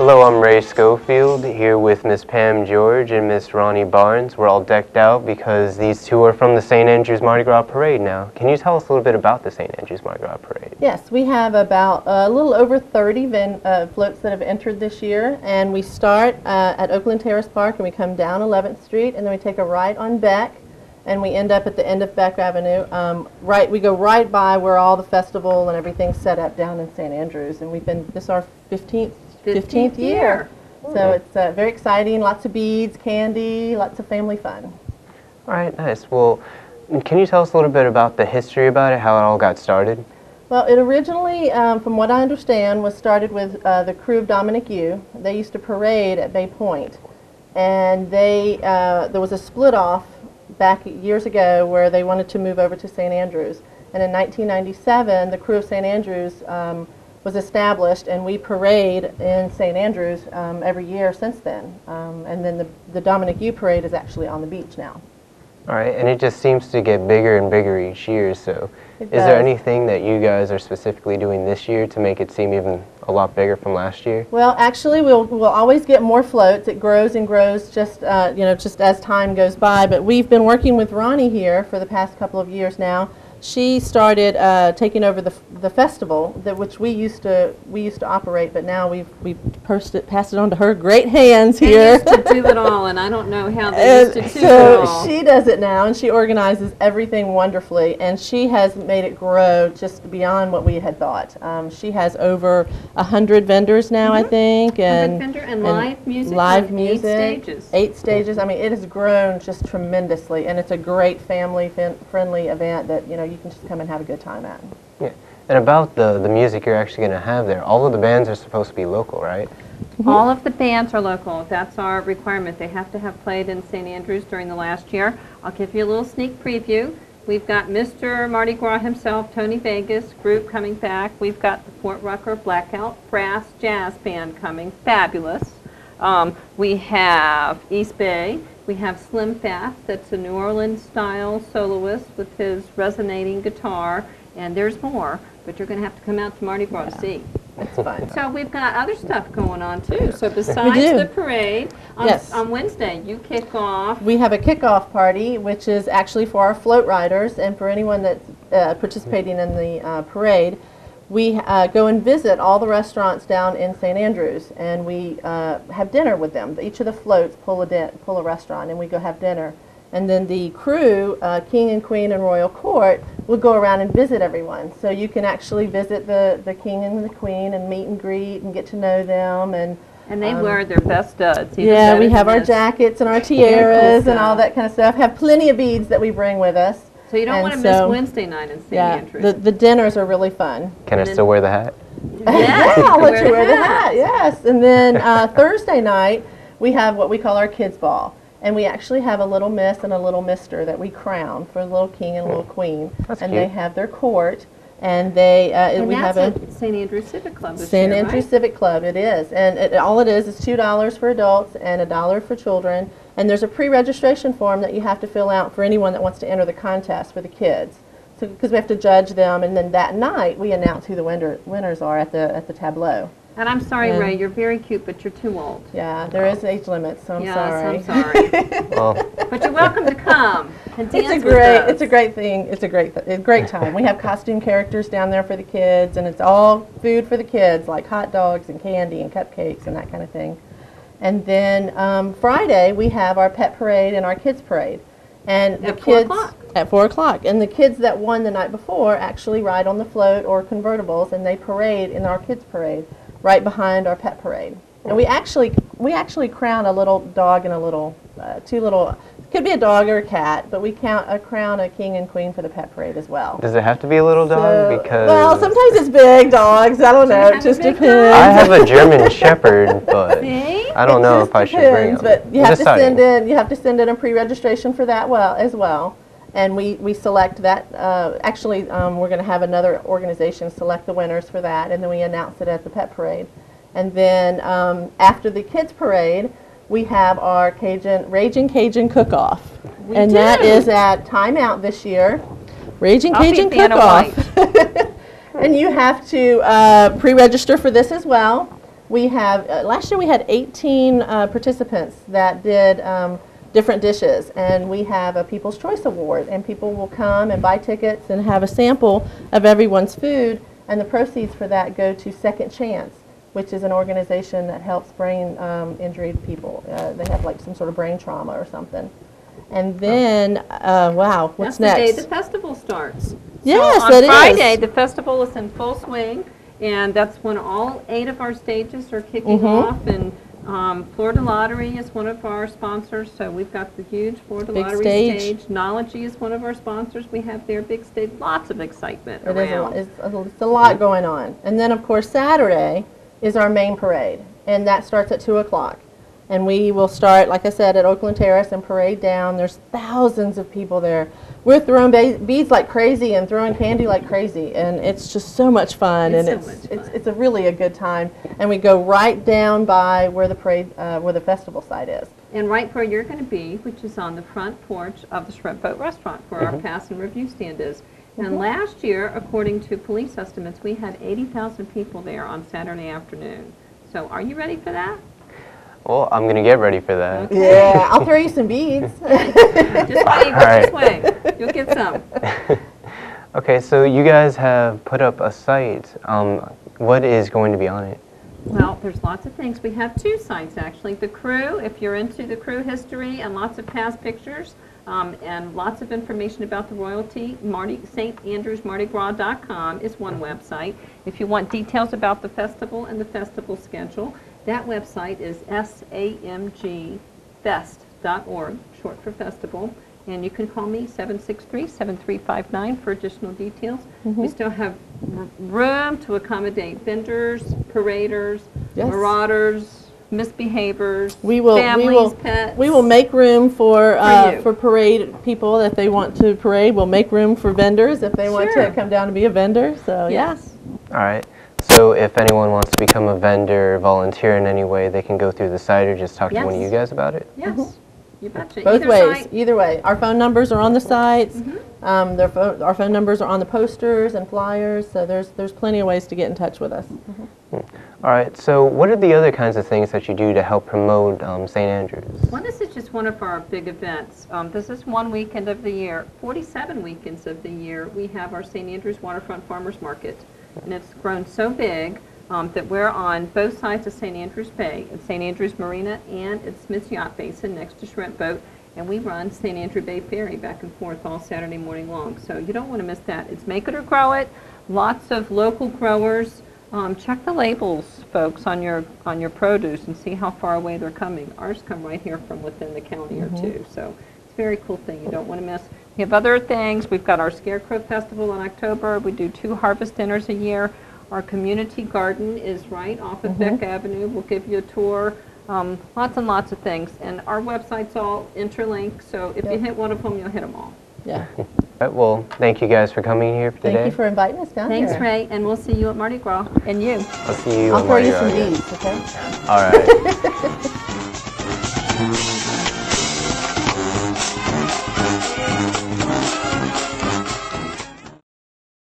Hello, I'm Ray Scofield, here with Miss Pam George and Miss Ronnie Barnes. We're all decked out because these two are from the St. Andrews Mardi Gras Parade now. Can you tell us a little bit about the St. Andrews Mardi Gras Parade? Yes, we have about a little over 30 floats that have entered this year, and we start at Oakland Terrace Park, and we come down 11th Street, and then we take a right on Beck, and we end up at the end of Beck Avenue. We go right by where all the festival and everything's set up down in St. Andrews, and this is our 15th year. So it's very exciting, lots of beads, candy, lots of family fun. All right, nice. Well, can you tell us a little bit about the history about it, how it all got started? Well, it originally, from what I understand, was started with the crew of Dominic Yu. They used to parade at Bay Point, and there was a split off back years ago where they wanted to move over to St. Andrews. And in 1997, the crew of St. Andrews was established, and we parade in St. Andrews every year since then. And then the Dominic Yu parade is actually on the beach now. All right, and it just seems to get bigger and bigger each year, so is there anything that you guys are specifically doing this year to make it seem even a lot bigger from last year? Well, actually, we'll always get more floats. It grows and grows just just as time goes by. But we've been working with Ronnie here for the past couple of years now. She started taking over the festival, which we used to operate, but now we've passed it on to her great hands here. They used to do it all, and I don't know how they used to do it all. So she does it now, and she organizes everything wonderfully, and she has made it grow just beyond what we had thought. She has over 100 vendors now, I think, and live music. Live music. 8 stages. 8 stages. I mean, it has grown just tremendously, and it's a great family-friendly event that you can just come and have a good time at. Yeah. And about the music you're actually going to have there, all of the bands are supposed to be local, right? Mm-hmm. All of the bands are local. That's our requirement. They have to have played in St. Andrews during the last year. I'll give you a little sneak preview. We've got Mr. Mardi Gras himself, Tony Vegas group coming back. We've got the Fort Rucker Blackout Brass Jazz Band coming. Fabulous. We have East Bay. We have Slim Fast, that's a New Orleans-style soloist with his resonating guitar, and there's more, but you're going to have to come out to Mardi Gras to see. It's fun. So we've got other stuff going on, too. So besides the parade, on Wednesday, you kick off. We have a kickoff party, which is actually for our float riders and for anyone that's participating in the parade. We go and visit all the restaurants down in St. Andrews, and we have dinner with them. Each of the floats pull a restaurant, and we go have dinner. And then the crew, King and Queen and Royal Court, will go around and visit everyone. So you can actually visit the King and the Queen and meet and greet and get to know them. And they wear their best studs. Yeah, we have our jackets and our tiaras and all that kind of stuff. Have plenty of beads that we bring with us. So you don't want to miss Wednesday night in St. Andrews. The dinners are really fun. Can I still wear the hat? Yeah, I'll let you wear the hat, yes. And then Thursday night, we have what we call our kids' ball. And we actually have a little miss and a little mister that we crown for a little king and a little queen. That's and cute. They have their court. And we have a St. Andrews Civic Club this St. year, Andrews right? Civic Club, it is. And all it is $2 for adults and $1 for children. And there's a pre-registration form that you have to fill out for anyone that wants to enter the contest for the kids. So because we have to judge them, and then that night we announce who the winners are at the tableau. And I'm sorry, Ray, you're very cute, but you're too old. Yeah, there is age limit, so I'm sorry. Yes, I'm sorry. But you're welcome to come and dance with us. It's a great thing. It's a great time. We have costume characters down there for the kids, and it's all food for the kids, like hot dogs and candy and cupcakes and that kind of thing. And then Friday we have our pet parade and our kids parade, and the kids at 4 o'clock. And the kids that won the night before actually ride on the float or convertibles, and they parade in our kids parade right behind our pet parade. And we actually crown a little dog and a little could be a dog or a cat, but we crown a king and queen for the pet parade as well. Does it have to be a little dog? Because well, sometimes it's big dogs. I don't know. It just depends. I have a German Shepherd, but I don't know if I should bring him. But you have to send in a pre-registration for that as well. And we select that. Actually, we're going to have another organization select the winners for that, and then we announce it at the pet parade. And then after the kids parade, we have our Raging Cajun Cook-Off. That is at Time Out this year. Raging Cajun Cook-Off. And you have to pre-register for this as well. We have, last year we had 18 participants that did different dishes, and we have a People's Choice Award, and people will come and buy tickets and have a sample of everyone's food, and the proceeds for that go to Second Chance, which is an organization that helps brain injured people. They have like some sort of brain trauma or something. And then, wow, what's That's next? the day the festival starts. Yes, so on it is. Friday, the festival is in full swing, and that's when all 8 of our stages are kicking off. And Florida Lottery is one of our sponsors, so we've got the huge Florida Big Lottery stage. Knology is one of our sponsors. We have their big stage. Lots of excitement It around. is it's a lot going on. And then, of course, Saturday is our main parade, and that starts at 2 o'clock. And we will start, like I said, at Oakland Terrace and parade down. There's thousands of people there. We're throwing beads like crazy and throwing candy like crazy, and it's just so much fun. It's a really a good time. And we go right down by where the parade, where the festival site is. And right where you're going to be, which is on the front porch of the Shrimp Boat Restaurant, where our pass and review stand is. And last year, according to police estimates, we had 80,000 people there on Saturday afternoon. So are you ready for that? Well, I'm going to get ready for that. Okay. Yeah, I'll throw you some beads. Just wait, just wait. You'll get some. Okay, so you guys have put up a site. What is going to be on it? Well, there's lots of things. We have 2 sites, actually. The crew, if you're into the crew history and lots of past pictures and lots of information about the royalty, StAndrewsMardiGras.com is one website. If you want details about the festival and the festival schedule, that website is samgfest.org, short for festival. And you can call me, 763-7359, for additional details. We still have room to accommodate vendors, paraders, marauders, misbehavers, families, pets. We will make room for you. parade people if they want to parade. We'll make room for vendors if they want to come down and be a vendor. So Yes. All right. So if anyone wants to become a vendor, volunteer in any way, they can go through the site or just talk to one of you guys about it? Yes. You betcha. Both Either ways, site. either way. Our phone numbers are on the sites. Our phone numbers are on the posters and flyers. So there's plenty of ways to get in touch with us. All right. So what are the other kinds of things that you do to help promote St. Andrews? Well, this is just one of our big events. This is one weekend of the year. 47 weekends of the year, we have our St. Andrews Waterfront Farmers Market. And it's grown so big that we're on both sides of St. Andrews Bay, at St. Andrews Marina and at Smith's Yacht Basin next to Shrimp Boat. And we run St. Andrew Bay Ferry back and forth all Saturday morning long. So you don't want to miss that. It's make it or grow it. Lots of local growers. Check the labels, folks, on your produce and see how far away they're coming. Ours come right here from within the county or two. So it's a very cool thing you don't want to miss. We have other things. We've got our Scarecrow Festival in October. We do 2 harvest dinners a year. Our community garden is right off of Beck Avenue. We'll give you a tour. Lots and lots of things. And our website's all interlinked, so if you hit one of them, you'll hit them all. Yeah. All right, well, thank you guys for coming here today. Thank you for inviting us down here. Thanks, Ray, and we'll see you at Mardi Gras. And you. I'll see you I'll on throw Mardi you Gras some again. beads, okay? All right.